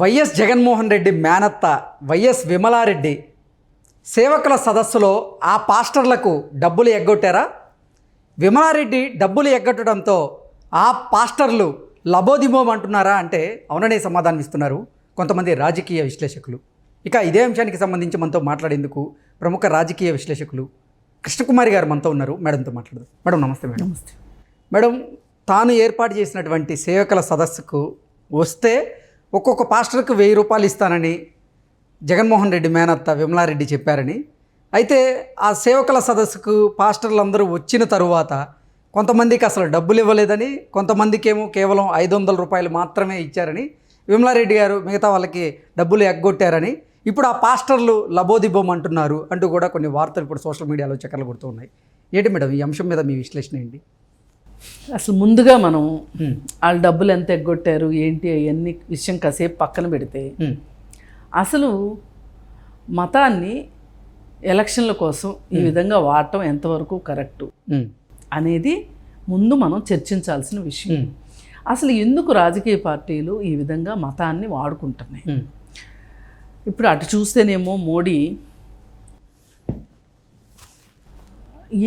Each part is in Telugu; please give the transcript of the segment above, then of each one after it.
వైఎస్ జగన్మోహన్ రెడ్డి మేనత్త వైఎస్ విమలారెడ్డి సేవకుల సదస్సులో ఆ పాస్టర్లకు డబ్బులు ఎగ్గొట్టారా? విమలారెడ్డి డబ్బులు ఎగ్గొట్టడంతో ఆ పాస్టర్లు లబోదిబోం అంటున్నారా అంటే అవుననే సమాధానం ఇస్తున్నారు కొంతమంది రాజకీయ విశ్లేషకులు. ఇక ఇదే అంశానికి సంబంధించి మనతో మాట్లాడేందుకు ప్రముఖ రాజకీయ విశ్లేషకులు కృష్ణకుమారి గారు మనతో ఉన్నారు. మేడంతో మాట్లాడదాం. మేడం నమస్తే. మేడం నమస్తే. మేడం, తాను ఏర్పాటు చేసినటువంటి సేవకుల సదస్సుకు వస్తే ఒక్కొక్క పాస్టర్కు 1000 రూపాయలు ఇస్తానని జగన్మోహన్ రెడ్డి మేనత్త విమలారెడ్డి చెప్పారని, అయితే ఆ సేవకుల సదస్సుకు పాస్టర్లందరూ వచ్చిన తరువాత కొంతమందికి అసలు డబ్బులు ఇవ్వలేదని, కొంతమందికి ఏమో కేవలం 500 రూపాయలు మాత్రమే ఇచ్చారని, విమలారెడ్డి గారు మిగతా వాళ్ళకి డబ్బులు ఎగ్గొట్టారని ఇప్పుడు ఆ పాస్టర్లు లబోదిబోం అంటున్నారు అంటూ కూడా కొన్ని వార్తలు ఇప్పుడు సోషల్ మీడియాలో చక్కర్లు కొడుతూ ఉన్నాయి. ఏంటి మేడం ఈ అంశం మీద మీ విశ్లేషణ ఏంటి? అసలు ముందుగా మనం వాళ్ళు డబ్బులు ఎంత ఎగ్గొట్టారు ఏంటి అవన్నీ విషయం కాసేపు పక్కన పెడితే, అసలు మతాన్ని ఎలక్షన్ల కోసం ఈ విధంగా వాడటం ఎంతవరకు కరెక్టు అనేది ముందు మనం చర్చించాల్సిన విషయం. అసలు ఎందుకు రాజకీయ పార్టీలు ఈ విధంగా మతాన్ని వాడుకుంటున్నాయి? ఇప్పుడు అటు చూస్తేనేమో మోడీ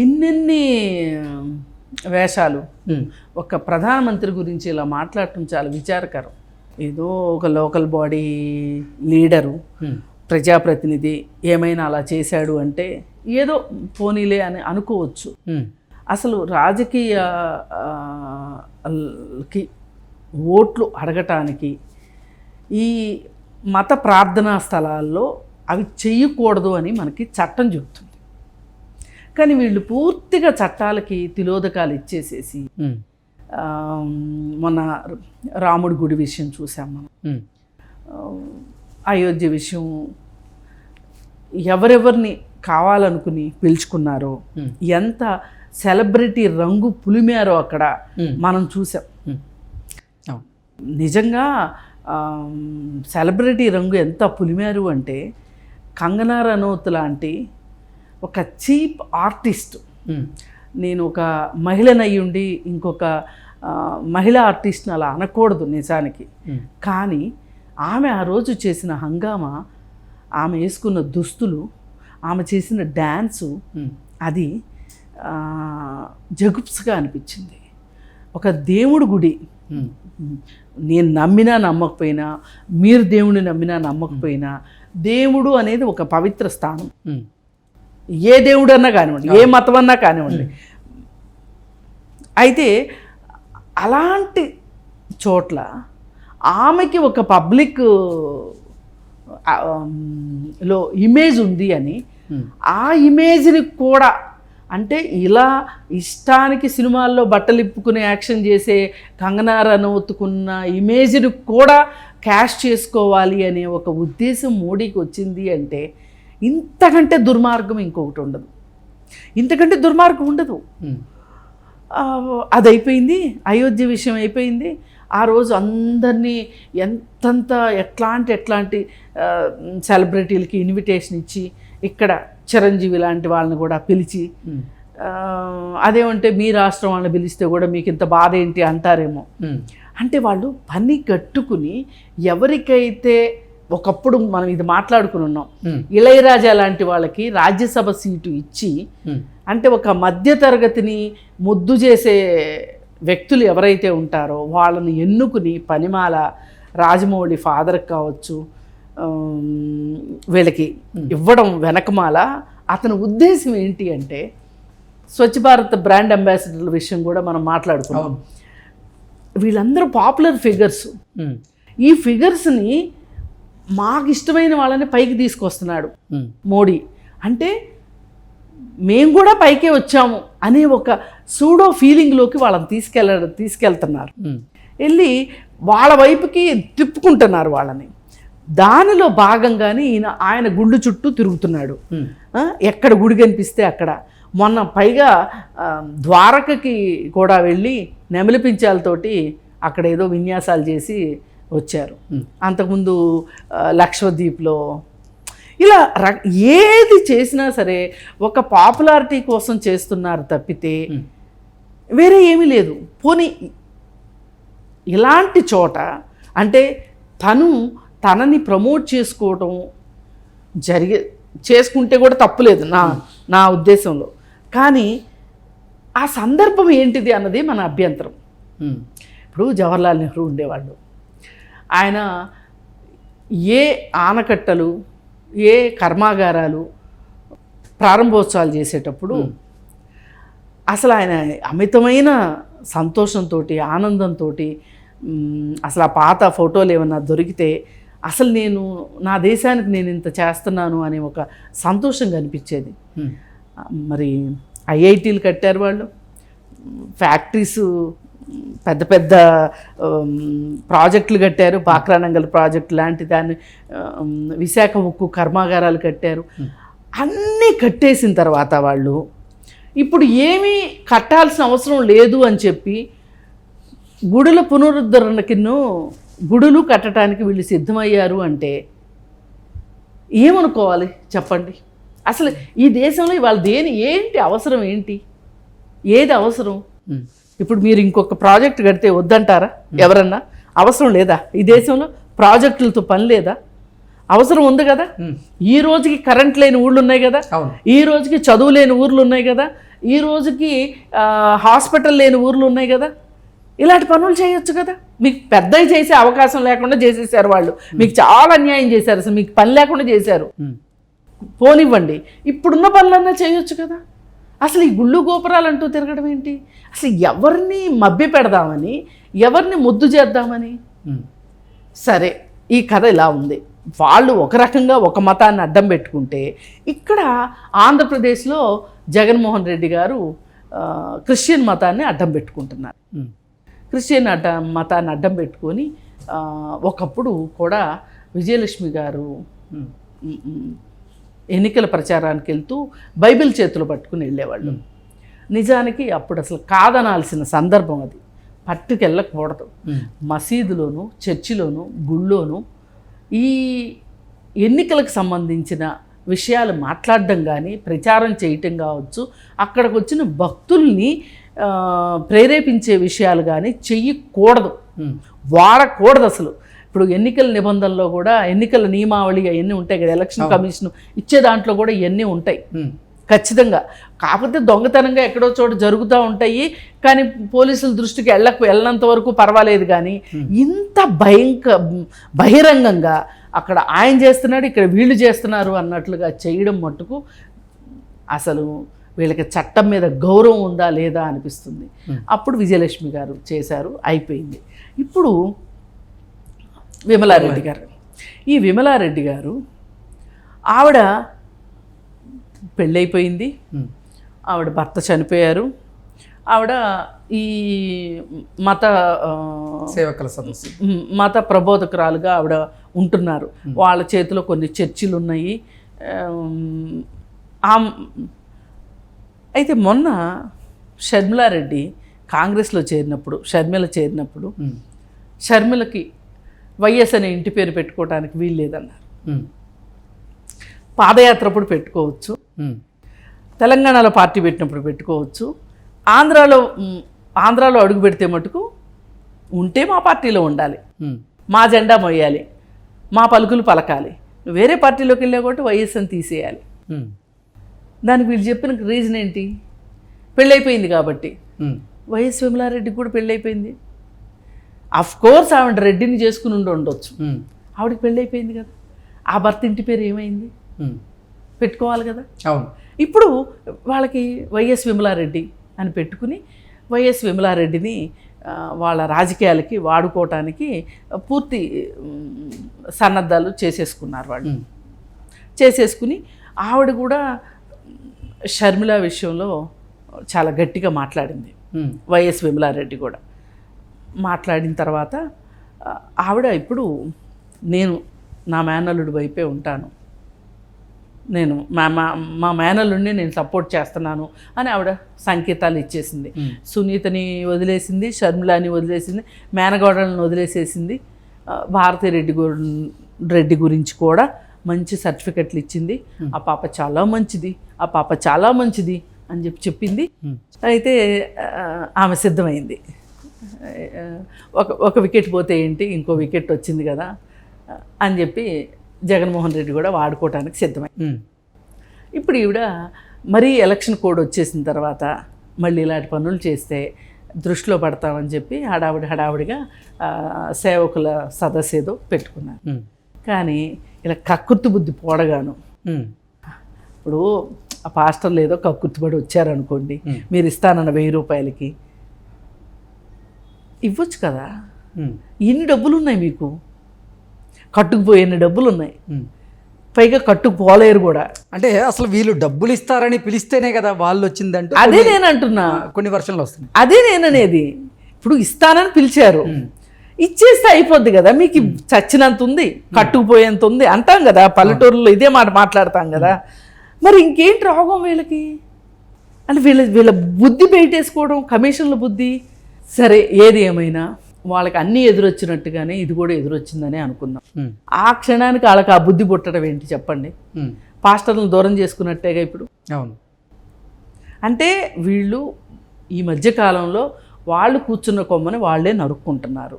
ఎన్నెన్ని వేషాలు, ఒక ప్రధానమంత్రి గురించి ఇలా మాట్లాడటం చాలా విచారకరం. ఏదో ఒక లోకల్ బాడీ లీడరు, ప్రజాప్రతినిధి ఏమైనా అలా చేశాడు అంటే ఏదో పోనీలే అని అనుకోవచ్చు. అసలు రాజకీయకి ఓట్లు అడగటానికి ఈ మత ప్రార్థనా స్థలాల్లో అవి చెయ్యకూడదు అని మనకి చట్టం చెబుతుంది. కానీ వీళ్ళు పూర్తిగా చట్టాలకి తిలోదకాలు ఇచ్చేసేసి, మొన్న రాముడి గుడి విషయం చూసాం మనం, అయోధ్య విషయం ఎవరెవరిని కావాలనుకుని పిలుచుకున్నారో, ఎంత సెలబ్రిటీ రంగు పులిమారో అక్కడ మనం చూసాం. నిజంగా సెలబ్రిటీ రంగు ఎంత పులిమారు అంటే, కంగనా రనౌత్ లాంటి ఒక చీప్ ఆర్టిస్ట్, నేను ఒక మహిళనయ్యుండి ఇంకొక మహిళా ఆర్టిస్ట్ని అలా అనకూడదు నిజానికి, కానీ ఆమె ఆ రోజు చేసిన హంగామా, ఆమె వేసుకున్న దుస్తులు, ఆమె చేసిన డ్యాన్సు, అది జగుప్స్గా అనిపించింది. ఒక దేవుడి గుడి, నేను నమ్మినా నమ్మకపోయినా, మీరు దేవుడిని నమ్మినా నమ్మకపోయినా, దేవుడు అనేది ఒక పవిత్ర స్థానం. ఏ దేవుడు అన్నా కానివ్వండి, ఏ మతం అన్నా కానివ్వండి. అయితే అలాంటి చోట్ల ఆమెకి ఒక పబ్లిక్ లో ఇమేజ్ ఉంది అని, ఆ ఇమేజ్ని కూడా, అంటే ఇలా ఇష్టానికి సినిమాల్లో బట్టలు ఇప్పుకుని యాక్షన్ చేసే కంగనా రనౌత్కున్న ఇమేజ్ని కూడా క్యాష్ చేసుకోవాలి అనే ఒక ఉద్దేశం మోడీకి వచ్చింది అంటే, ఇంతకంటే దుర్మార్గం ఇంకొకటి ఉండదు, ఇంతకంటే దుర్మార్గం ఉండదు. అది అయిపోయింది, అయోధ్య విషయం అయిపోయింది. ఆ రోజు అందరినీ ఎంతంత ఎట్లాంటి సెలబ్రిటీలకి ఇన్విటేషన్ ఇచ్చి, ఇక్కడ చిరంజీవి లాంటి వాళ్ళని కూడా పిలిచి, అదేమంటే మీ రాష్ట్రం వాళ్ళని పిలిస్తే కూడా మీకు ఇంత బాధ ఏంటి అంటారేమో. అంటే వాళ్ళు పని కట్టుకుని, ఎవరికైతే ఒకప్పుడు మనం ఇది మాట్లాడుకుని ఉన్నాం, ఇళయరాజా లాంటి వాళ్ళకి రాజ్యసభ సీటు ఇచ్చి, అంటే ఒక మధ్యతరగతిని ముద్దు చేసే వ్యక్తులు ఎవరైతే ఉంటారో వాళ్ళని ఎన్నుకుని, పనిమాల రాజమౌళి ఫాదర్కి కావచ్చు వీళ్ళకి ఇవ్వడం వెనకమాల అతని ఉద్దేశం ఏంటి అంటే, స్వచ్ఛ భారత్ బ్రాండ్ అంబాసిడర్ల విషయం కూడా మనం మాట్లాడుకున్నాం. వీళ్ళందరూ పాపులర్ ఫిగర్స్. ఈ ఫిగర్స్ని మాకు ఇష్టమైన వాళ్ళని పైకి తీసుకొస్తున్నాడు మోడీ. అంటే మేము కూడా పైకే వచ్చాము అనే ఒక సూడో ఫీలింగ్లోకి వాళ్ళని తీసుకెళ్తున్నారు. వెళ్ళి వాళ్ళ వైపుకి తిప్పుకుంటున్నారు వాళ్ళని. దానిలో భాగంగానే ఆయన గుండు చుట్టూ తిరుగుతున్నాడు. ఎక్కడ గుడి కనిపిస్తే అక్కడ. మొన్న పైగా ద్వారకకి కూడా వెళ్ళి నెమలిపించాలతోటి అక్కడ ఏదో విన్యాసాలు చేసి వచ్చారు. అంతకుముందు లక్షద్వీప్లో ఇలా ఏది చేసినా సరే ఒక పాపులారిటీ కోసం చేస్తున్నారు తప్పితే వేరే ఏమీ లేదు. పోనీ ఇలాంటి చోట అంటే తను తనని ప్రమోట్ చేసుకోవటం చేసుకుంటే కూడా తప్పులేదు నా ఉద్దేశంలో. కానీ ఆ సందర్భం ఏంటిది అన్నది మన అభ్యంతరం. ఇప్పుడు జవహర్లాల్ నెహ్రూ ఉండేవాళ్ళు, ఆయన ఏ ఆనకట్టలు ఏ కర్మాగారాలు ప్రారంభోత్సవాలు చేసేటప్పుడు అసలు ఆయన అమితమైన సంతోషంతో ఆనందంతో అసలు ఆ పాత ఫోటోలు ఏమన్నా దొరికితే అసలు నా దేశానికి నేను ఇంత చేస్తున్నాను అనే ఒక సంతోషం కనిపించేది. మరి ఐఐటీలు కట్టారు వాళ్ళు, ఫ్యాక్టరీస్ పెద్ద పెద్ద ప్రాజెక్టులు కట్టారు, బాక్రానంగల్ ప్రాజెక్టు లాంటి దాన్ని, విశాఖ ఉక్కు కర్మాగారాలు కట్టారు. అన్నీ కట్టేసిన తర్వాత వాళ్ళు ఇప్పుడు ఏమీ కట్టాల్సిన అవసరం లేదు అని చెప్పి గుడుల పునరుద్ధరణకిను గుడులు కట్టడానికి వీళ్ళు సిద్ధమయ్యారు అంటే ఏమనుకోవాలి చెప్పండి? అసలు ఈ దేశంలో ఇవాళ ఏంటి అవసరం, ఏది అవసరం? ఇప్పుడు మీరు ఇంకొక ప్రాజెక్ట్ కడితే వద్దంటారా ఎవరన్నా? అవసరం లేదా? ఈ దేశంలో ప్రాజెక్టులతో పని లేదా? అవసరం ఉంది కదా. ఈ రోజుకి కరెంట్ లేని ఊళ్ళు ఉన్నాయి కదా, ఈ రోజుకి చదువు లేని ఊర్లు ఉన్నాయి కదా, ఈ రోజుకి హాస్పిటల్ లేని ఊర్లు ఉన్నాయి కదా. ఇలాంటి పనులు చేయొచ్చు కదా. మీకు పెద్దవి చేసే అవకాశం లేకుండా చేసేసారు వాళ్ళు. మీకు చాలా అన్యాయం చేశారు, అసలు మీకు పని లేకుండా చేశారు. పోనివ్వండి, ఇప్పుడున్న పనులన్నా చేయొచ్చు కదా. అసలు ఈ గుళ్ళు గోపురాలు అంటూ తిరగడం ఏంటి? అసలు ఎవరిని మభ్య పెడదామని, ఎవరిని ముద్దు చేద్దామని? సరే, ఈ కథ ఇలా ఉంది. వాళ్ళు ఒక రకంగా ఒక మతాన్ని అడ్డం పెట్టుకుంటే, ఇక్కడ ఆంధ్రప్రదేశ్లో జగన్మోహన్ రెడ్డి గారు క్రిస్టియన్ మతాన్ని అడ్డం పెట్టుకుంటున్నారు. క్రిస్టియన్ మతాన్ని అడ్డం పెట్టుకొని ఒకప్పుడు కూడా విజయలక్ష్మి గారు ఎన్నికల ప్రచారానికి వెళ్తూ బైబిల్ చేతులు పట్టుకుని వెళ్ళేవాళ్ళు. నిజానికి అప్పుడు అసలు కాదనాల్సిన సందర్భం అది, పట్టుకెళ్ళకూడదు. మసీదులోను, చర్చిలోను, గుళ్ళోను ఈ ఎన్నికలకు సంబంధించిన విషయాలు మాట్లాడడం కానీ, ప్రచారం చేయటం కావచ్చు, అక్కడికి వచ్చిన భక్తుల్ని ప్రేరేపించే విషయాలు కానీ చెయ్యకూడదు, వాడకూడదు అసలు. ఇప్పుడు ఎన్నికల నిబంధనలో కూడా ఎన్నికల నియమావళి అవన్నీ ఉంటాయి కదా, ఎలక్షన్ కమిషన్ ఇచ్చే దాంట్లో కూడా ఇవన్నీ ఉంటాయి ఖచ్చితంగా. కాకపోతే దొంగతనంగా ఎక్కడో చోట జరుగుతూ ఉంటాయి, కానీ పోలీసుల దృష్టికి వెళ్ళనంత వరకు పర్వాలేదు. కానీ ఇంత బహిరంగంగా అక్కడ ఆయన చేస్తున్నాడు, ఇక్కడ వీళ్ళు చేస్తున్నారు అన్నట్లుగా చేయడం మట్టుకు అసలు వీళ్ళకి చట్టం మీద గౌరవం ఉందా లేదా అనిపిస్తుంది. అప్పుడు విజయలక్ష్మి గారు చేశారు, అయిపోయింది. ఇప్పుడు విమలారెడ్డి గారు, ఈ విమలారెడ్డి గారు ఆవిడ పెళ్ళైపోయింది, ఆవిడ భర్త చనిపోయారు, ఆవిడ ఈ మత ప్రబోధకురాలుగా ఆవిడ ఉంటున్నారు. వాళ్ళ చేతిలో కొన్ని చర్చిలు ఉన్నాయి. అయితే మొన్న షర్మిలారెడ్డి కాంగ్రెస్లో చేరినప్పుడు, షర్మిలకి వైఎస్ అనే ఇంటి పేరు పెట్టుకోవడానికి వీలు లేదన్నారు. పాదయాత్రప్పుడు పెట్టుకోవచ్చు, తెలంగాణలో పార్టీ పెట్టినప్పుడు పెట్టుకోవచ్చు, ఆంధ్రాలో అడుగు పెడితే మటుకు ఉంటే మా పార్టీలో ఉండాలి, మా జెండా మోయాలి, మా పలుకులు పలకాలి. వేరే పార్టీలోకి వెళ్ళా కాబట్టి వైఎస్ అని తీసేయాలి. దానికి వీళ్ళు చెప్పిన రీజన్ ఏంటి? పెళ్ళైపోయింది కాబట్టి. వైఎస్ విమలారెడ్డికి కూడా పెళ్ళైపోయింది. కోర్స్ ఆవిడ రెడ్డిని చేసుకుని ఉండొచ్చు, ఆవిడకి పెళ్ళైపోయింది కదా. ఆ భర్త ఇంటి పేరు ఏమైంది? పెట్టుకోవాలి కదా. అవును. ఇప్పుడు వాళ్ళకి వైఎస్ విమలారెడ్డి అని పెట్టుకుని వైఎస్ విమలారెడ్డిని వాళ్ళ రాజకీయాలకి వాడుకోవటానికి పూర్తి సన్నద్ధాలు చేసేసుకున్నారు వాళ్ళు. చేసేసుకుని ఆవిడ కూడా షర్మిల విషయంలో చాలా గట్టిగా మాట్లాడింది. వైఎస్ విమలారెడ్డి కూడా మాట్లాడిన తర్వాత ఆవిడ ఇప్పుడు నేను నా మేనల్లుడి వైపే ఉంటాను, నేను మా మేనల్లుడిని నేను సపోర్ట్ చేస్తున్నాను అని ఆవిడ సంకేతాలు ఇచ్చేసింది. సునీతని వదిలేసింది, షర్మిలాని వదిలేసింది, మేనగోడలను వదిలేసేసింది. భారతి రెడ్డి గురించి కూడా మంచి సర్టిఫికెట్లు ఇచ్చింది. ఆ పాప చాలా మంచిది, ఆ పాప చాలా మంచిది అని చెప్పింది. అయితే ఆమె సిద్ధమైంది. ఒక వికెట్ పోతే ఏంటి, ఇంకో వికెట్ వచ్చింది కదా అని చెప్పి జగన్మోహన్ రెడ్డి కూడా వాడుకోవటానికి సిద్ధమై. ఇప్పుడు ఈవిడ మరీ ఎలక్షన్ కోడ్ వచ్చేసిన తర్వాత మళ్ళీ ఇలాంటి పనులు చేస్తే దృష్టిలో పడతామని చెప్పి హడావుడిగా సేవకుల సదస్సు ఏదో పెట్టుకున్నారు. కానీ ఇలా కక్కుర్తి బుద్ధి పోడగాను ఇప్పుడు ఆ పాస్టర్లు ఏదో కక్కుర్తిపడి వచ్చారనుకోండి, మీరు ఇస్తానన్న 1000 రూపాయలకి ఇవ్వచ్చు కదా. ఇన్ని డబ్బులు ఉన్నాయి, మీకు కట్టుకుపోయిన డబ్బులు ఉన్నాయి, పైగా కట్టుకుపోలేరు కూడా. అంటే అసలు వీళ్ళు డబ్బులు ఇస్తారని పిలిస్తేనే కదా వాళ్ళు వచ్చిందంటే అదే నేను అంటున్నా, కొన్ని వర్షన్లు వస్తుంది. అదే నేననేది. ఇప్పుడు ఇస్తానని పిలిచారు, ఇచ్చేస్తే అయిపోద్ది కదా. మీకు చచ్చినంత ఉంది, కట్టుకుపోయేంత ఉంది అంటాం కదా, పల్లెటూరులో ఇదే మాట మాట్లాడతాం కదా. మరి ఇంకేంటి రోగం వీళ్ళకి? అంటే వీళ్ళ బుద్ధి బయటేసుకోవడం, కమిషన్ల బుద్ధి. సరే, ఏది ఏమైనా వాళ్ళకి అన్నీ ఎదురొచ్చినట్టుగానే ఇది కూడా ఎదురొచ్చిందని అనుకుందాం. ఆ క్షణానికి వాళ్ళకి ఆ బుద్ధి పుట్టడం ఏంటి చెప్పండి? పాస్టర్లను దూరం చేసుకున్నట్టేగా ఇప్పుడు. అవును. అంటే వీళ్ళు ఈ మధ్యకాలంలో వాళ్ళు కూర్చున్న కొమ్మని వాళ్ళే నరుక్కుంటున్నారు.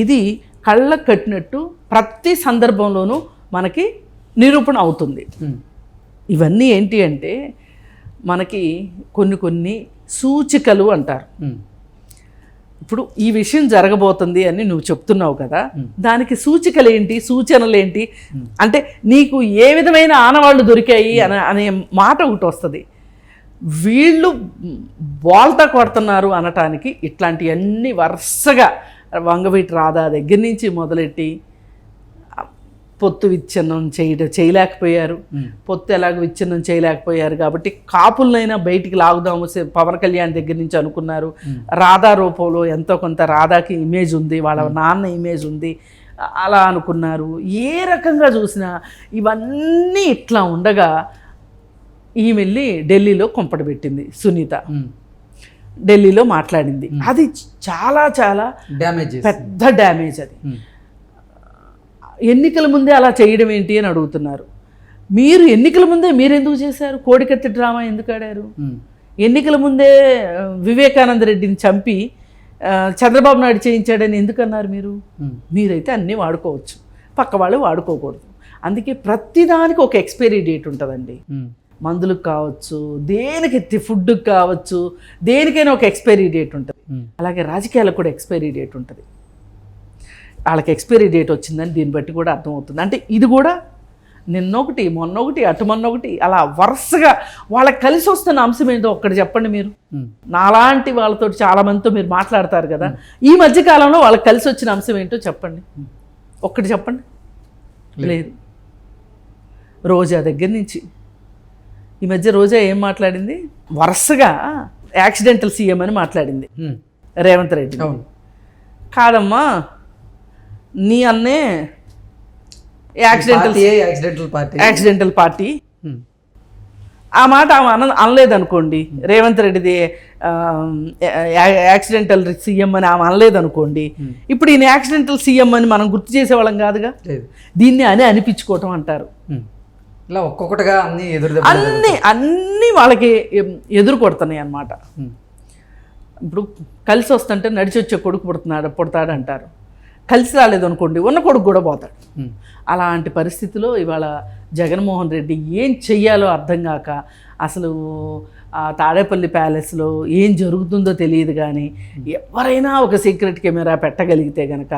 ఇది కళ్ళకు కట్టినట్టు ప్రతి సందర్భంలోనూ మనకి నిరూపణ అవుతుంది. ఇవన్నీ ఏంటి అంటే మనకి కొన్ని సూచికలు అంటారు. ఇప్పుడు ఈ విషయం జరగబోతుంది అని నువ్వు చెప్తున్నావు కదా, దానికి సూచికలు ఏంటి, సూచనలు ఏంటి అంటే నీకు ఏ విధమైన ఆనవాళ్ళు దొరికాయి అనే మాట ఒకటి వస్తుంది. వీళ్ళు బోల్తా కొడుతున్నారు అనటానికి ఇట్లాంటివన్నీ వరుసగా వంగవీటి రాధా దగ్గర నుంచి మొదలెట్టి పొత్తు విచ్ఛిన్నం చేయలేకపోయారు. పొత్తు ఎలాగ విచ్ఛిన్నం చేయలేకపోయారు కాబట్టి కాపులనైనా బయటికి లాగుదాము పవన్ కళ్యాణ్ దగ్గర నుంచి అనుకున్నారు. రాధా రూపంలో ఎంతో కొంత రాధాకి ఇమేజ్ ఉంది, వాళ్ళ నాన్న ఇమేజ్ ఉంది, అలా అనుకున్నారు. ఏ రకంగా చూసినా ఇవన్నీ ఇట్లా ఉండగా ఈమె వెళ్ళి ఢిల్లీలో కొంపటి పెట్టింది. సునీత ఢిల్లీలో మాట్లాడింది. అది చాలా చాలా డ్యామేజ్, పెద్ద డ్యామేజ్. అది ఎన్నికల ముందే అలా చేయడం ఏంటి అని అడుగుతున్నారు. మీరు ఎన్నికల ముందే మీరెందుకు చేశారు? కోడికత్తి డ్రామా ఎందుకు ఆడారు? ఎన్నికల ముందే వివేకానంద రెడ్డిని చంపి చంద్రబాబు నాయుడు చేయించాడని ఎందుకన్నారు మీరు? మీరైతే అన్నీ వాడుకోవచ్చు, పక్క వాళ్ళు వాడుకోకూడదు. అందుకే ప్రతిదానికి ఒక ఎక్స్పైరీ డేట్ ఉంటుందండి. మందులకు కావచ్చు, దేనికి ఫుడ్కి కావచ్చు, దేనికైనా ఒక ఎక్స్పైరీ డేట్ ఉంటుంది. అలాగే రాజకీయాలకు కూడా ఎక్స్పైరీ డేట్ ఉంటుంది. వాళ్ళకి ఎక్స్పైరీ డేట్ వచ్చిందని దీన్ని బట్టి కూడా అర్థమవుతుంది. అంటే ఇది కూడా నిన్నొకటి మొన్నొకటి అటు మొన్నొకటి అలా వరుసగా వాళ్ళకి కలిసి వస్తున్న అంశం ఏంటో ఒక్కటి చెప్పండి మీరు. నాలాంటి వాళ్ళతో చాలా మందితో మీరు మాట్లాడతారు కదా, ఈ మధ్యకాలంలో వాళ్ళకి కలిసి వచ్చిన అంశం ఏంటో చెప్పండి, ఒక్కటి చెప్పండి. లేదు. రోజా దగ్గర నుంచి ఈ మధ్య రోజా ఏం మాట్లాడింది? వరుసగా యాక్సిడెంటల్ సీఎం అని మాట్లాడింది రేవంత్ రెడ్డి. కాదమ్మా, నీ అన్నే యాక్సిడెంటల్ పార్టీ. ఆ మాట ఆమె అనలేదనుకోండి, రేవంత్ రెడ్డిది యాక్సిడెంటల్ సీఎం అని ఆమె అనలేదనుకోండి, ఇప్పుడు ఈయన యాక్సిడెంటల్ సీఎం అని మనం గుర్తు చేసేవాళ్ళం కాదుగా. దీన్ని అనిపించుకోవటం అంటారు. ఇలా ఒక్కొక్కటిగా అన్నీ వాళ్ళకి ఎదురు కొడుతున్నాయి అన్నమాట. ఇప్పుడు కలిసి వస్తుంటే నడిచి వచ్చే కొడుకు పుడతాడు అంటారు. కలిసి రాలేదు అనుకోండి, ఉన్న కొడుకు కూడా పోతాడు. అలాంటి పరిస్థితిలో ఇవాళ జగన్మోహన్ రెడ్డి ఏం చెయ్యాలో అర్థం కాక అసలు ఆ తాడేపల్లి ప్యాలెస్లో ఏం జరుగుతుందో తెలియదు. కానీ ఎవరైనా ఒక సీక్రెట్ కెమెరా పెట్టగలిగితే కనుక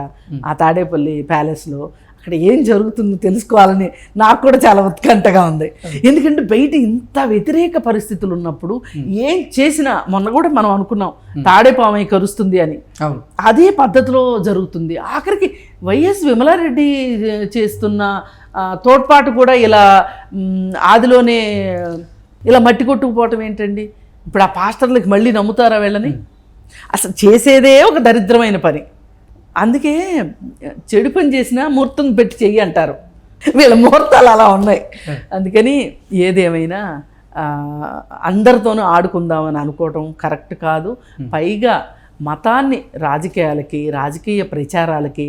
ఆ తాడేపల్లి ప్యాలెస్లో అక్కడ ఏం జరుగుతుందో తెలుసుకోవాలని నాకు కూడా చాలా ఉత్కంఠగా ఉంది. ఎందుకంటే బయట ఇంత వ్యతిరేక పరిస్థితులు ఉన్నప్పుడు ఏం చేసినా, మొన్న కూడా మనం అనుకున్నాం తాడేపామై కరుస్తుంది అని, అదే పద్ధతిలో జరుగుతుంది. ఆఖరికి వైఎస్ విమలారెడ్డి చేస్తున్న తోడ్పాటు కూడా ఇలా ఆదిలోనే ఇలా మట్టి కొట్టుకుపోవటం ఏంటండి? ఇప్పుడు ఆ పాస్టర్లకి మళ్ళీ నమ్ముతారా వీళ్ళని? అసలు చేసేదే ఒక దరిద్రమైన పని. అందుకే చెడు పని చేసినా ముహూర్తం పెట్టి చెయ్యి అంటారు. వీళ్ళ ముహూర్తాలు అలా ఉన్నాయి. అందుకని ఏదేమైనా అందరితోనూ ఆడుకుందామని అనుకోవటం కరెక్ట్ కాదు. పైగా మతాన్ని రాజకీయాలకి, రాజకీయ ప్రచారాలకి,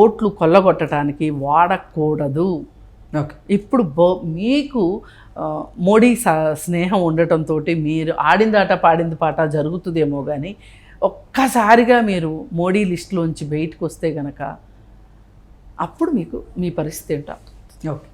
ఓట్లు కొల్లగొట్టడానికి వాడకూడదు. ఇప్పుడు మీకు మోడీ స్నేహం ఉండటంతో మీరు ఆడిందాట పాడింది పాట జరుగుతుందేమో కానీ ఒక్కసారిగా మీరు మోడీ లిస్టులోంచి బయటకు వస్తే గనక అప్పుడు మీకు మీ పరిస్థితి ఏంటో ఓకే.